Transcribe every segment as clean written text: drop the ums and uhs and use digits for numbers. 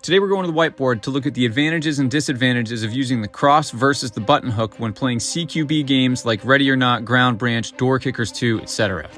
Today we're going to the whiteboard to look at the advantages and disadvantages of using the cross versus the button hook when playing CQB games like Ready or Not, Ground Branch, Door Kickers 2, etc.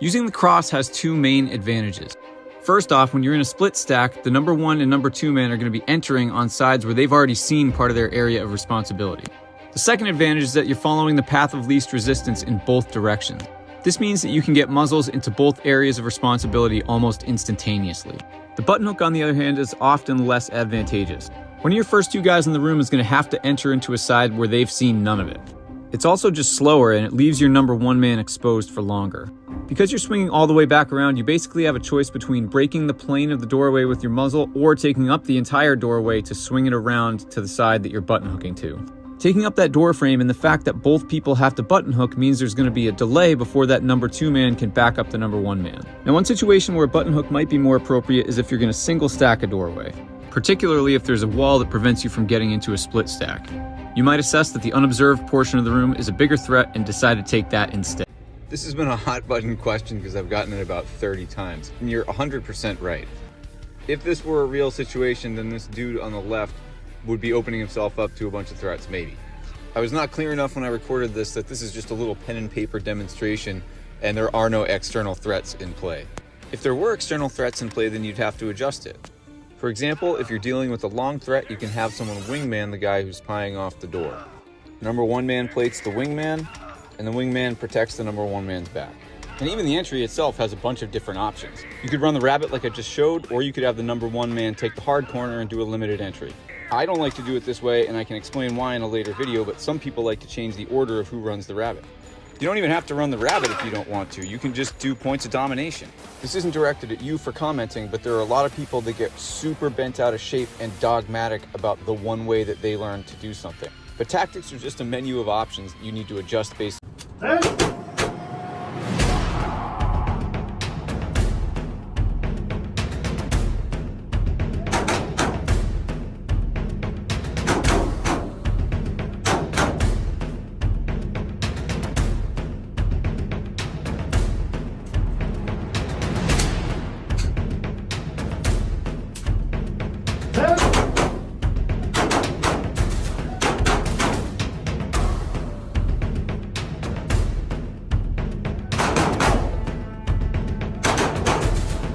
Using the cross has two main advantages. First off, when you're in a split stack, the number 1 and number 2 men are going to be entering on sides where they've already seen part of their area of responsibility. The second advantage is that you're following the path of least resistance in both directions. This means that you can get muzzles into both areas of responsibility almost instantaneously. The button hook, on the other hand, is often less advantageous. One of your first 2 guys in the room is going to have to enter into a side where they've seen none of it. It's also just slower, and it leaves your number 1 man exposed for longer. Because you're swinging all the way back around, you basically have a choice between breaking the plane of the doorway with your muzzle or taking up the entire doorway to swing it around to the side that you're button hooking to. Taking up that door frame and the fact that both people have to button hook means there's going to be a delay before that number 2 man can back up the number 1 man. Now, one situation where a button hook might be more appropriate is if you're going to single stack a doorway, particularly if there's a wall that prevents you from getting into a split stack. You might assess that the unobserved portion of the room is a bigger threat and decide to take that instead. This has been a hot button question because I've gotten it about 30 times, and you're 100% right. If this were a real situation, then this dude on the left would be opening himself up to a bunch of threats, maybe. I was not clear enough when I recorded this that this is just a little pen and paper demonstration and there are no external threats in play. If there were external threats in play, then you'd have to adjust it. For example, if you're dealing with a long threat, you can have someone wingman the guy who's spying off the door. Number 1 man plates the wingman, and the wingman protects the number 1 man's back. And even the entry itself has a bunch of different options. You could run the rabbit like I just showed, or you could have the number 1 man take the hard corner and do a limited entry. I don't like to do it this way, and I can explain why in a later video, but some people like to change the order of who runs the rabbit. You don't even have to run the rabbit if you don't want to. You can just do points of domination. This isn't directed at you for commenting, but there are a lot of people that get super bent out of shape and dogmatic about the one way that they learn to do something. But tactics are just a menu of options that you need to adjust based on.